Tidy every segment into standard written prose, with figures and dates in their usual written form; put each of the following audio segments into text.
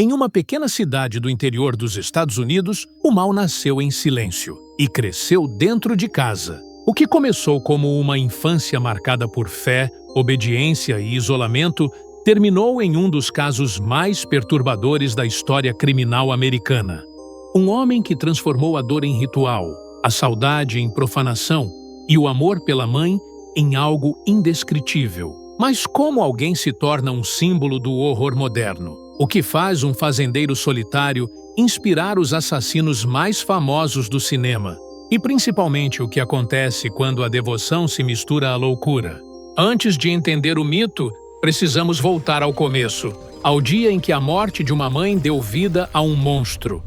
Em uma pequena cidade do interior dos Estados Unidos, o mal nasceu em silêncio e cresceu dentro de casa. O que começou como uma infância marcada por fé, obediência e isolamento, terminou em um dos casos mais perturbadores da história criminal americana. Um homem que transformou a dor em ritual, a saudade em profanação e o amor pela mãe em algo indescritível. Mas como alguém se torna um símbolo do horror moderno? O que faz um fazendeiro solitário inspirar os assassinos mais famosos do cinema? E principalmente o que acontece quando a devoção se mistura à loucura? Antes de entender o mito, precisamos voltar ao começo, ao dia em que a morte de uma mãe deu vida a um monstro.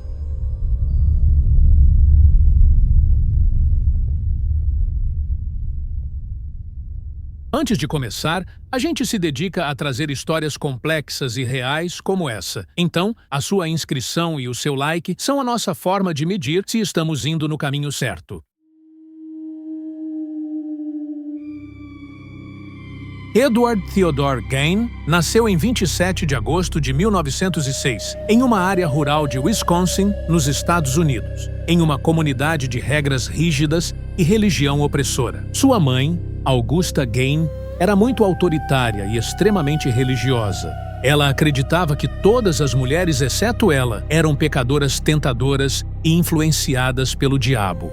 Antes de começar, a gente se dedica a trazer histórias complexas e reais como essa. Então, a sua inscrição e o seu like são a nossa forma de medir se estamos indo no caminho certo. Edward Theodore Gain nasceu em 27 de agosto de 1906, em uma área rural de Wisconsin, nos Estados Unidos, em uma comunidade de regras rígidas e religião opressora. Sua mãe, Augusta Gain, era muito autoritária e extremamente religiosa. Ela acreditava que todas as mulheres, exceto ela, eram pecadoras tentadoras e influenciadas pelo diabo.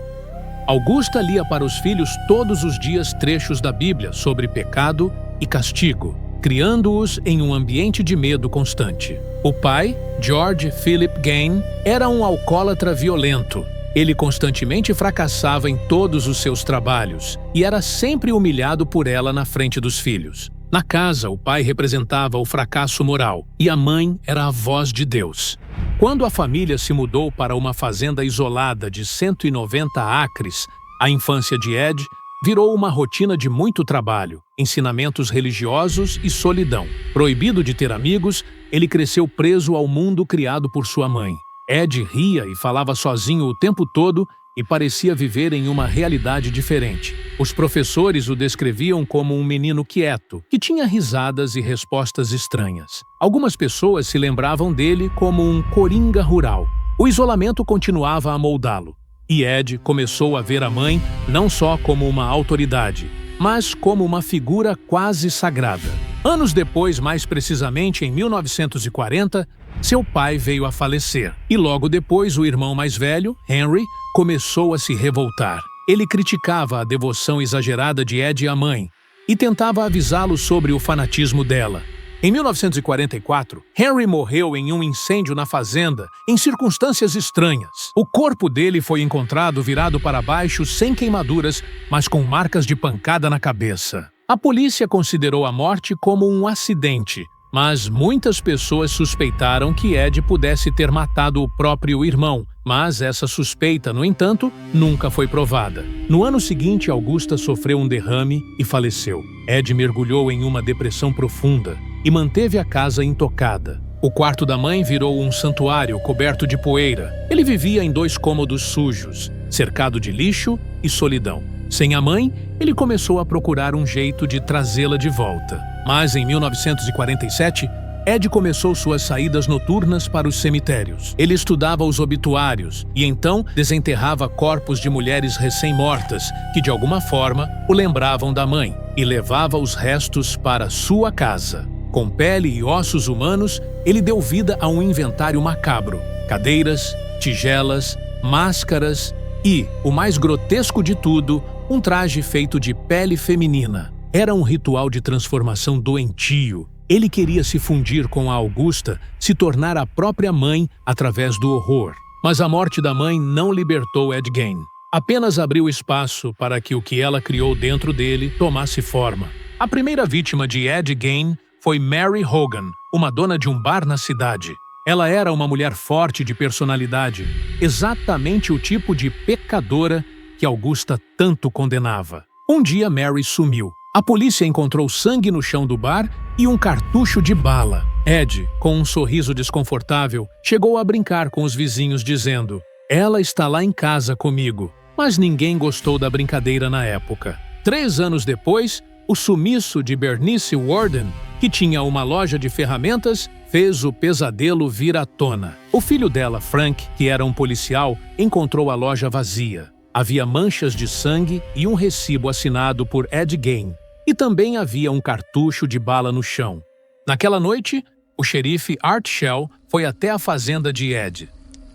Augusta lia para os filhos todos os dias trechos da Bíblia sobre pecado e castigo, criando-os em um ambiente de medo constante. O pai, George Philip Gain, era um alcoólatra violento. Ele constantemente fracassava em todos os seus trabalhos e era sempre humilhado por ela na frente dos filhos. Na casa, o pai representava o fracasso moral e a mãe era a voz de Deus. Quando a família se mudou para uma fazenda isolada de 190 acres, a infância de Ed virou uma rotina de muito trabalho, ensinamentos religiosos e solidão. Proibido de ter amigos, ele cresceu preso ao mundo criado por sua mãe. Ed ria e falava sozinho o tempo todo e parecia viver em uma realidade diferente. Os professores o descreviam como um menino quieto, que tinha risadas e respostas estranhas. Algumas pessoas se lembravam dele como um coringa rural. O isolamento continuava a moldá-lo, e Ed começou a ver a mãe não só como uma autoridade, mas como uma figura quase sagrada. Anos depois, mais precisamente em 1940, seu pai veio a falecer, e logo depois o irmão mais velho, Henry, começou a se revoltar. Ele criticava a devoção exagerada de Ed à mãe e tentava avisá-lo sobre o fanatismo dela. Em 1944, Henry morreu em um incêndio na fazenda, em circunstâncias estranhas. O corpo dele foi encontrado virado para baixo, sem queimaduras, mas com marcas de pancada na cabeça. A polícia considerou a morte como um acidente, mas muitas pessoas suspeitaram que Ed pudesse ter matado o próprio irmão, mas essa suspeita, no entanto, nunca foi provada. No ano seguinte, Augusta sofreu um derrame e faleceu. Ed mergulhou em uma depressão profunda e manteve a casa intocada. O quarto da mãe virou um santuário coberto de poeira. Ele vivia em 2 cômodos sujos, cercado de lixo e solidão. Sem a mãe, ele começou a procurar um jeito de trazê-la de volta. Mas em 1947, Ed começou suas saídas noturnas para os cemitérios. Ele estudava os obituários e então desenterrava corpos de mulheres recém-mortas que, de alguma forma, o lembravam da mãe, e levava os restos para sua casa. Com pele e ossos humanos, ele deu vida a um inventário macabro: cadeiras, tigelas, máscaras e, o mais grotesco de tudo, um traje feito de pele feminina. Era um ritual de transformação doentio. Ele queria se fundir com a Augusta, se tornar a própria mãe através do horror. Mas a morte da mãe não libertou Ed Gain. Apenas abriu espaço para que o que ela criou dentro dele tomasse forma. A primeira vítima de Ed Gain foi Mary Hogan, uma dona de um bar na cidade. Ela era uma mulher forte de personalidade, exatamente o tipo de pecadora que Augusta tanto condenava. Um dia Mary sumiu. A polícia encontrou sangue no chão do bar e um cartucho de bala. Ed, com um sorriso desconfortável, chegou a brincar com os vizinhos dizendo: "Ela está lá em casa comigo." Mas ninguém gostou da brincadeira na época. 3 anos depois, o sumiço de Bernice Warden, que tinha uma loja de ferramentas, fez o pesadelo vir à tona. O filho dela, Frank, que era um policial, encontrou a loja vazia. Havia manchas de sangue e um recibo assinado por Ed Gein. E também havia um cartucho de bala no chão. Naquela noite, o xerife Art Shell foi até a fazenda de Ed.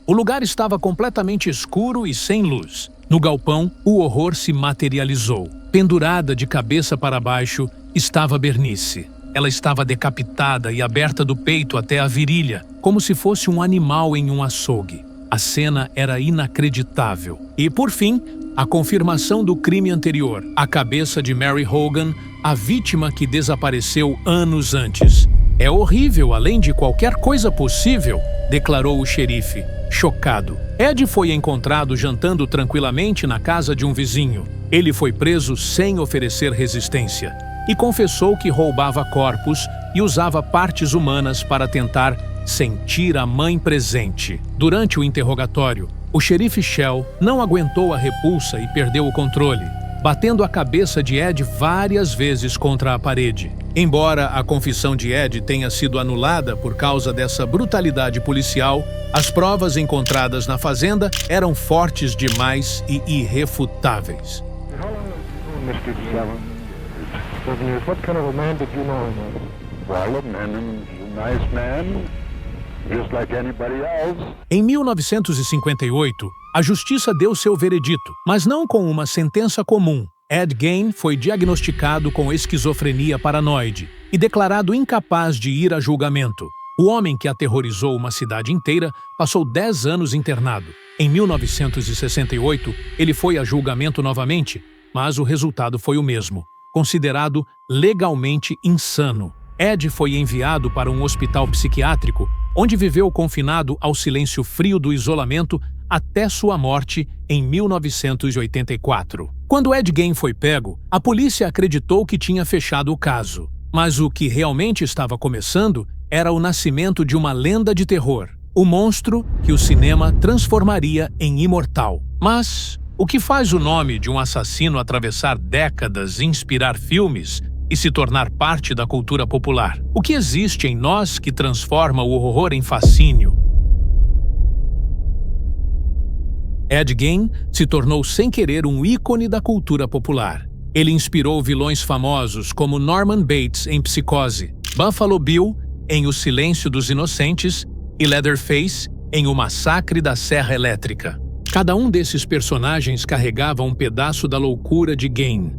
O lugar estava completamente escuro e sem luz. No galpão, o horror se materializou. Pendurada de cabeça para baixo, estava Bernice. Ela estava decapitada e aberta do peito até a virilha, como se fosse um animal em um açougue. A cena era inacreditável. E, por fim, a confirmação do crime anterior. A cabeça de Mary Hogan, a vítima que desapareceu anos antes. É horrível, além de qualquer coisa possível, declarou o xerife, chocado. Ed foi encontrado jantando tranquilamente na casa de um vizinho. Ele foi preso sem oferecer resistência e confessou que roubava corpos e usava partes humanas para tentar sentir a mãe presente. Durante o interrogatório, o xerife Shell não aguentou a repulsa e perdeu o controle, batendo a cabeça de Ed várias vezes contra a parede. Embora a confissão de Ed tenha sido anulada por causa dessa brutalidade policial, as provas encontradas na fazenda eram fortes demais e irrefutáveis. Mr. Shellen, what kind of a man did you know him as? Well, a nice man, just like anybody else. Em 1958, a justiça deu seu veredito, mas não com uma sentença comum. Ed Gein foi diagnosticado com esquizofrenia paranoide e declarado incapaz de ir a julgamento. O homem que aterrorizou uma cidade inteira passou 10 anos internado. Em 1968, ele foi a julgamento novamente, mas o resultado foi o mesmo, considerado legalmente insano. Ed foi enviado para um hospital psiquiátrico, onde viveu confinado ao silêncio frio do isolamento até sua morte em 1984. Quando Ed Gein foi pego, a polícia acreditou que tinha fechado o caso. Mas o que realmente estava começando era o nascimento de uma lenda de terror, o monstro que o cinema transformaria em imortal. Mas o que faz o nome de um assassino atravessar décadas, inspirar filmes e se tornar parte da cultura popular? O que existe em nós que transforma o horror em fascínio? Ed Gein se tornou sem querer um ícone da cultura popular. Ele inspirou vilões famosos como Norman Bates em Psicose, Buffalo Bill em O Silêncio dos Inocentes e Leatherface em O Massacre da Serra Elétrica. Cada um desses personagens carregava um pedaço da loucura de Gein.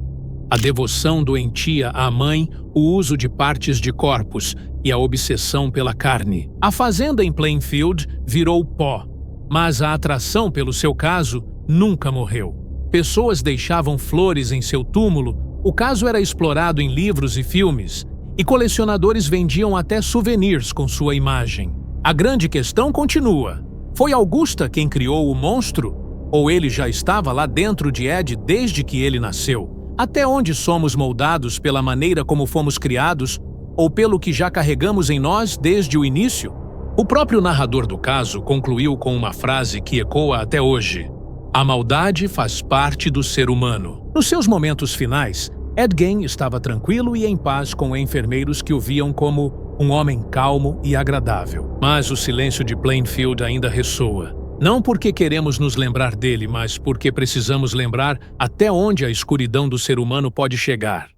A devoção doentia à mãe, o uso de partes de corpos e a obsessão pela carne. A fazenda em Plainfield virou pó, mas a atração pelo seu caso nunca morreu. Pessoas deixavam flores em seu túmulo, o caso era explorado em livros e filmes, e colecionadores vendiam até souvenirs com sua imagem. A grande questão continua. Foi Augusta quem criou o monstro? Ou ele já estava lá dentro de Ed desde que ele nasceu? Até onde somos moldados pela maneira como fomos criados ou pelo que já carregamos em nós desde o início? O próprio narrador do caso concluiu com uma frase que ecoa até hoje: "A maldade faz parte do ser humano." Nos seus momentos finais, Ed Gein estava tranquilo e em paz com enfermeiros que o viam como um homem calmo e agradável. Mas o silêncio de Plainfield ainda ressoa. Não porque queremos nos lembrar dele, mas porque precisamos lembrar até onde a escuridão do ser humano pode chegar.